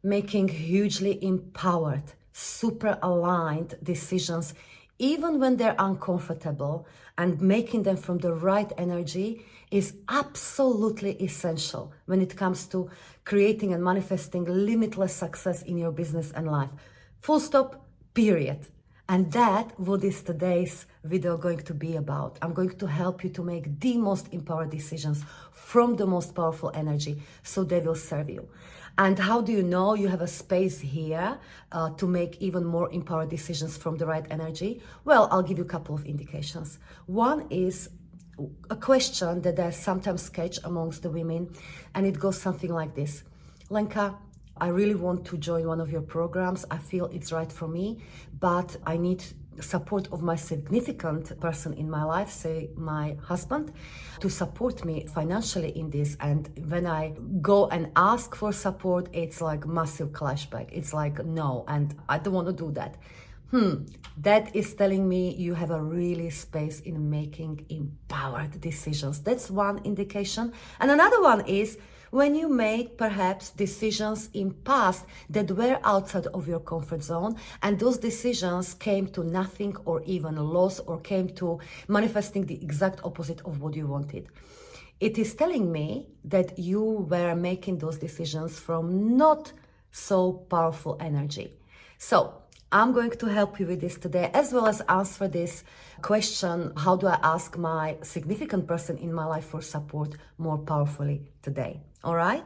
making hugely empowered, super aligned decisions, even when they're uncomfortable, and making them from the right energy is absolutely essential when it comes to creating and manifesting limitless success in your business and life. Full stop, period. And that what is today's video going to be about. I'm going to help you to make the most empowered decisions from the most powerful energy so they will serve you. And how do you know you have a space here to make even more empowered decisions from the right energy? Well, I'll give you a couple of indications. One is a question that I sometimes catch amongst the women, and it goes something like this. Lenka, I really want to join one of your programs. I feel it's right for me, but I need support of my significant person in my life, say my husband, to support me financially in this. And when I go and ask for support, it's like massive clashback. It's like, no, and I don't want to do that. That is telling me you have a really space in making empowered decisions. That's one indication. And another one is when you made perhaps decisions in past that were outside of your comfort zone, and those decisions came to nothing or even loss, or came to manifesting the exact opposite of what you wanted. It is telling me that you were making those decisions from not so powerful energy. So I'm going to help you with this today, as well as answer this question, how do I ask my significant person in my life for support more powerfully today? All right?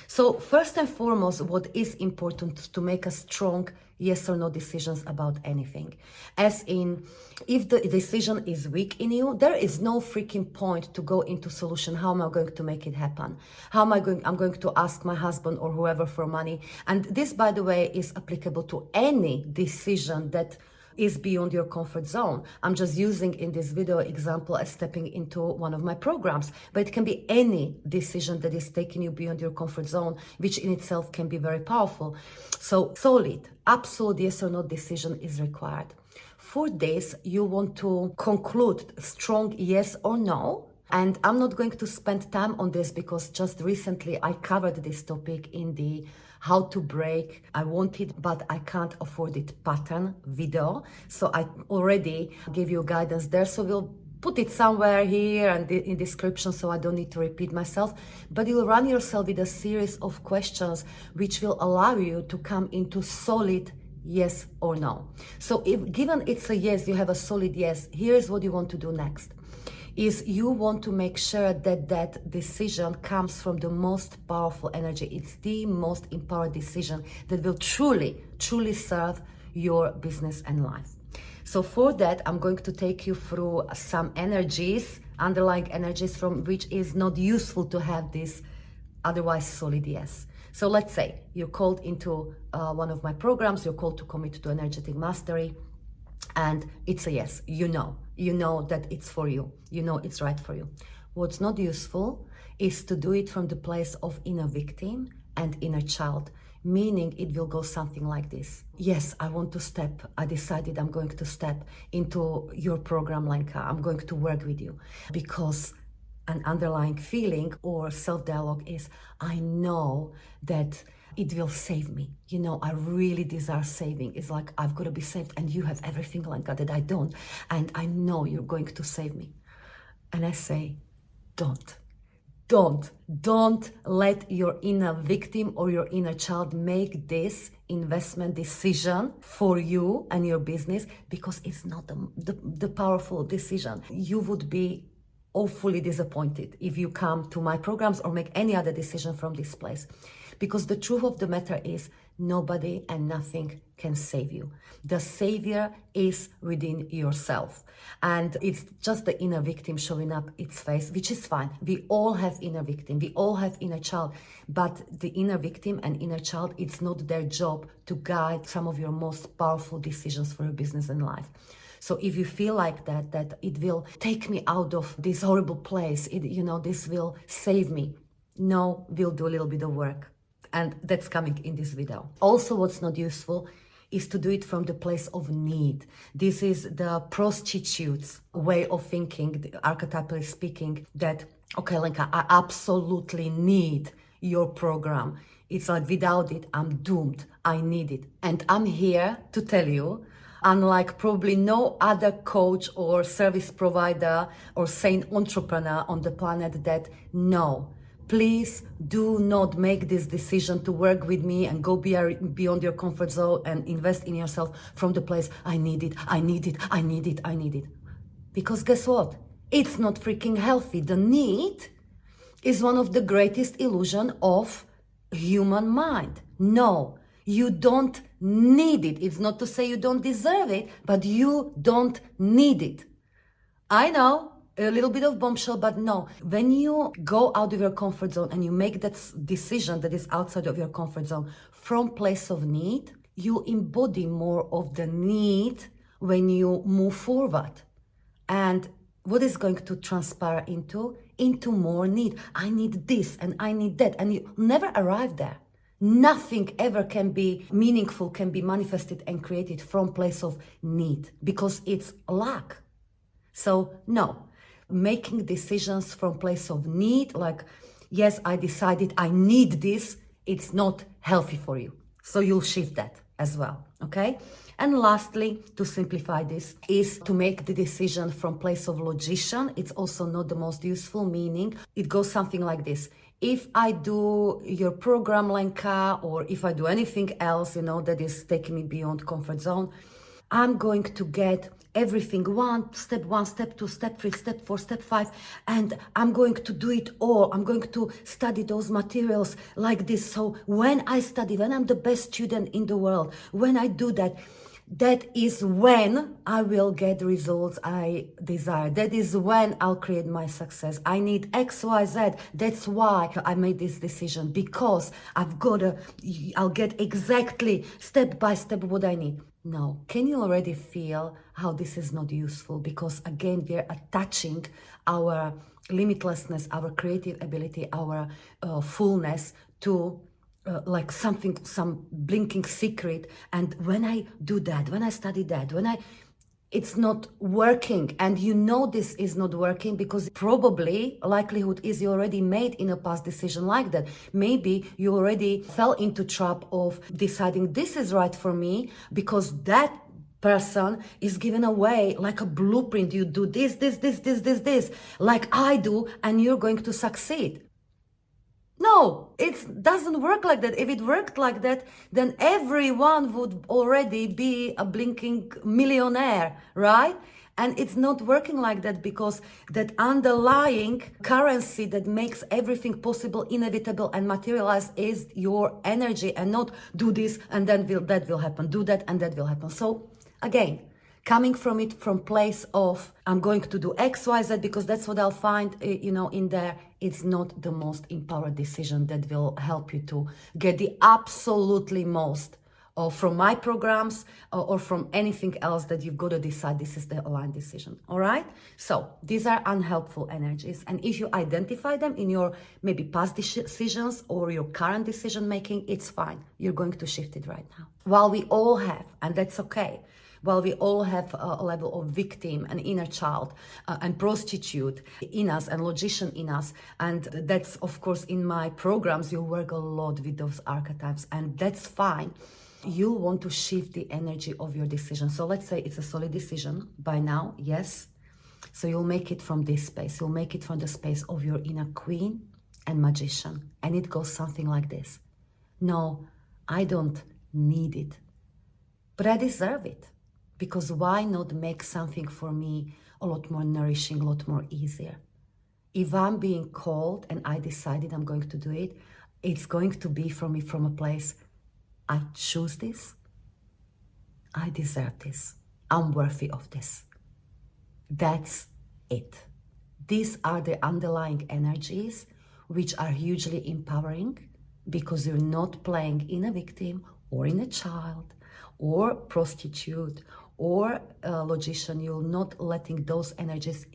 So first and foremost, what is important to make a strong yes or no decisions about anything. As in, if the decision is weak in you, there is no freaking point to go into solution. How am I going to make it happen? I'm going to ask my husband or whoever for money. And this, by the way, is applicable to any decision that is beyond your comfort zone. I'm just using in this video example as stepping into one of my programs, but it can be any decision that is taking you beyond your comfort zone, which in itself can be very powerful. So solid, absolute yes or no decision is required. For this, you want to conclude strong yes or no. And I'm not going to spend time on this because just recently I covered this topic in the how to break I want it but I can't afford it pattern video. So I already gave you guidance there. So we'll put it somewhere here and in description so I don't need to repeat myself. But you'll run yourself with a series of questions which will allow you to come into solid yes or no. So if given it's a yes, you have a solid yes, here's what you want to do next. Is you want to make sure that that decision comes from the most powerful energy. It's the most empowered decision that will truly, truly serve your business and life. So for that, I'm going to take you through some energies, underlying energies from which is not useful to have this otherwise solid yes. So let's say you're called into one of my programs, you're called to commit to energetic mastery, and it's a yes. You know that it's for you. You know it's right for you. What's not useful is to do it from the place of inner victim and inner child, meaning it will go something like this. Yes, I decided I'm going to step into your program, Lenka. I'm going to work with you because an underlying feeling or self-dialogue is, I know that it will save me. You know, I really desire saving. It's like, I've got to be saved and you have everything, Lenka, that I don't. And I know you're going to save me. And I say, don't let your inner victim or your inner child make this investment decision for you and your business, because it's not the powerful decision. You would be awfully disappointed if you come to my programs or make any other decision from this place. Because the truth of the matter is, nobody and nothing can save you. The savior is within yourself. And it's just the inner victim showing up its face, which is fine. We all have inner victim. We all have inner child. But the inner victim and inner child, it's not their job to guide some of your most powerful decisions for your business and life. So if you feel like that it will take me out of this horrible place, this will save me. No, we'll do a little bit of work. And that's coming in this video. Also, what's not useful is to do it from the place of need. This is the prostitute's way of thinking, archetypally speaking, that, okay, Lenka, I absolutely need your program. It's like, without it, I'm doomed. I need it. And I'm here to tell you, unlike probably no other coach or service provider or sane entrepreneur on the planet, that no, please do not make this decision to work with me and go beyond your comfort zone and invest in yourself from the place, I need it, I need it, I need it, I need it. Because guess what? It's not freaking healthy. The need is one of the greatest illusion of human mind. No, you don't need it. It's not to say you don't deserve it, but you don't need it. I know, a little bit of bombshell, but no. When you go out of your comfort zone and you make that decision that is outside of your comfort zone from place of need, you embody more of the need when you move forward. And what is going to transpire into more need. I need this and I need that. And you never arrive there. Nothing ever can be meaningful, can be manifested and created from place of need, because it's lack. So no, making decisions from place of need, like, yes, I decided I need this, it's not healthy for you. So you'll shift that as well, okay? And lastly, to simplify this, is to make the decision from place of logician. It's also not the most useful, meaning it goes something like this. If I do your program, Lenka, or if I do anything else, that is taking me beyond comfort zone, I'm going to get everything step 1, step 2, step 3, step 4, step 5, and I'm going to do it all. I'm going to study those materials like this. So when I study, when I'm the best student in the world, when I do that, that is when I will get the results I desire. That is when I'll create my success. I need X, Y, Z. That's why I made this decision, because I'll get exactly step by step what I need. No, can you already feel how this is not useful? Because again, we're attaching our limitlessness, our creative ability, our fullness to like some blinking secret. And when I do that, when I study that, it's not working. And this is not working because probably likelihood is you already made in a past decision like that. Maybe you already fell into trap of deciding this is right for me because that person is given away like a blueprint. You do this, like I do, and you're going to succeed. No, it doesn't work like that. If it worked like that, then everyone would already be a blinking millionaire, right? And it's not working like that, because that underlying currency that makes everything possible, inevitable, and materialize is your energy, and not do this and then that will happen, do that and that will happen. So again, coming from it from place of I'm going to do X, Y, Z because that's what I'll find, in there. It's not the most empowered decision that will help you to get the absolutely most from my programs or from anything else that you've got to decide this is the aligned decision. All right. So these are unhelpful energies. And if you identify them in your maybe past decisions or your current decision making, it's fine. You're going to shift it right now. While we all have, and that's okay, while we all have a level of victim and inner child and prostitute in us and logician in us, and that's of course in my programs, you work a lot with those archetypes, and that's fine. You want to shift the energy of your decision. So let's say it's a solid decision by now, yes. So you'll make it from this space. You'll make it from the space of your inner queen and magician. And it goes something like this. No, I don't need it, but I deserve it. Because why not make something for me a lot more nourishing, a lot more easier? If I'm being called and I decided I'm going to do it, it's going to be for me from a place, I choose this, I deserve this, I'm worthy of this. That's it. These are the underlying energies which are hugely empowering, because you're not playing in a victim or in a child or prostitute or logician. You're not letting those energies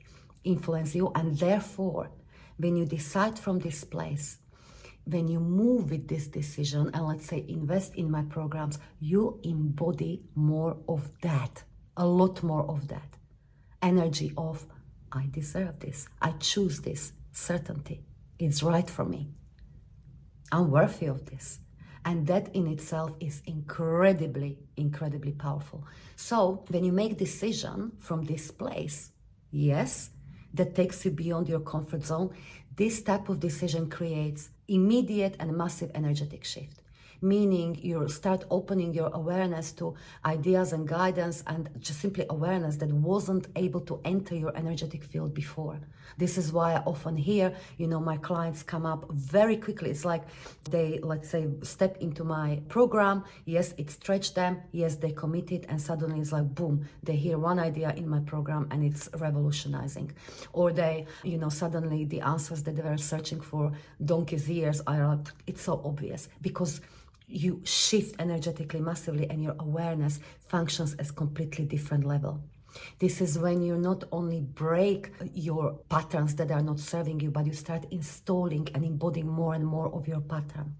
influence you. And therefore, when you decide from this place, when you move with this decision and let's say invest in my programs, you embody more of that, a lot more of that energy of I deserve this, I choose this, certainty, it's right for me, I'm worthy of this. And that in itself is incredibly, incredibly powerful. So when you make decision from this place, yes, that takes you beyond your comfort zone, this type of decision creates immediate and massive energetic shift. Meaning you start opening your awareness to ideas and guidance and just simply awareness that wasn't able to enter your energetic field before. This is why I often hear, my clients come up very quickly. It's like they, let's say, step into my program. Yes, it stretched them. Yes, they committed, and suddenly it's like, boom, they hear one idea in my program and it's revolutionizing. Or they, suddenly the answers that they were searching for donkey's years are like, it's so obvious because you shift energetically massively and your awareness functions as completely different level. This is when you not only break your patterns that are not serving you, but you start installing and embodying more and more of your pattern.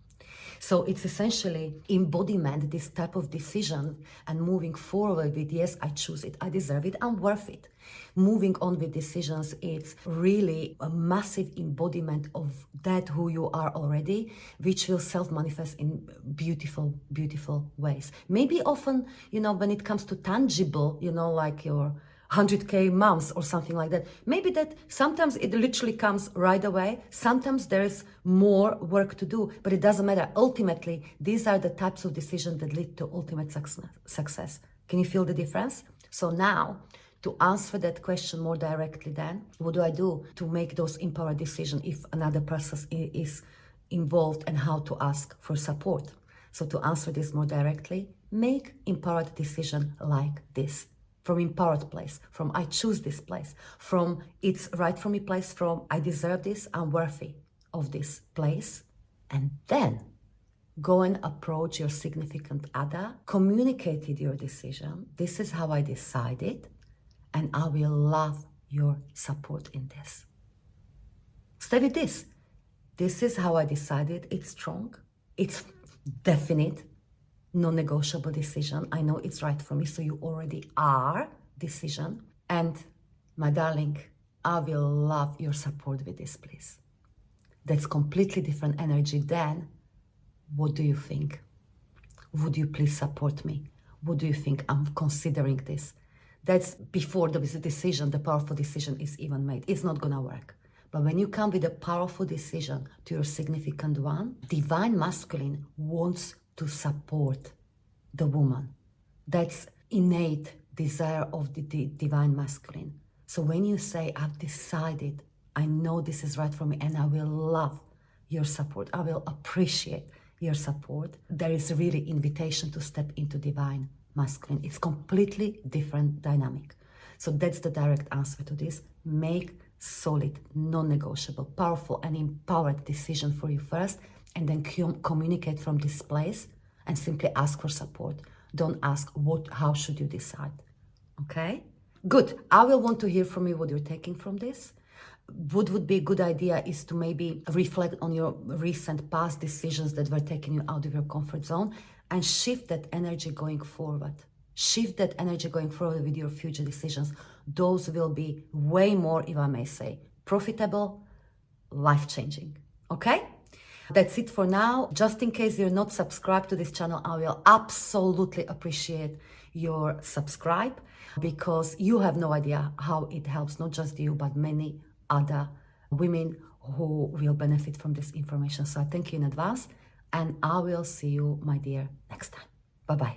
So it's essentially embodiment, this type of decision, and moving forward with, yes, I choose it, I deserve it, I'm worth it. Moving on with decisions, it's really a massive embodiment of that who you are already, which will self-manifest in beautiful, beautiful ways. Maybe often, when it comes to tangible, like your 100K months or something like that. Maybe that sometimes it literally comes right away. Sometimes there is more work to do, but it doesn't matter. Ultimately, these are the types of decisions that lead to ultimate success. Can you feel the difference? So now, to answer that question more directly then, what do I do to make those empowered decisions if another person is involved, and how to ask for support? So to answer this more directly, make empowered decision like this. From empowered place, from I choose this place, from it's right for me place, from I deserve this, I'm worthy of this place. And then go and approach your significant other, communicated your decision. This is how I decided, and I will love your support in this. Stay with this. This is how I decided. It's strong. It's definite. Non-negotiable decision. I know it's right for me, so you already are decision. And my darling, I will love your support with this, please. That's completely different energy than what do you think? Would you please support me? What do you think? I'm considering this. That's before the decision, the powerful decision is even made. It's not gonna work. But when you come with a powerful decision to your significant one, divine masculine wants to support the woman. That's innate desire of the divine masculine. So when you say, I've decided, I know this is right for me, and I will love your support, I will appreciate your support, there is really invitation to step into divine masculine. It's completely different dynamic. So that's the direct answer to this. Make solid, non-negotiable, powerful and empowered decision for you first, and then communicate from this place and simply ask for support. Don't ask how should you decide. Okay? Good. I will want to hear from you what you're taking from this. What would be a good idea is to maybe reflect on your recent past decisions that were taking you out of your comfort zone and shift that energy going forward. Shift that energy going forward with your future decisions. Those will be way more, if I may say, profitable, life-changing. Okay? That's it for now. Just in case you're not subscribed to this channel, I will absolutely appreciate your subscribe, because you have no idea how it helps not just you, but many other women who will benefit from this information. So I thank you in advance, and I will see you, my dear, next time. Bye-bye.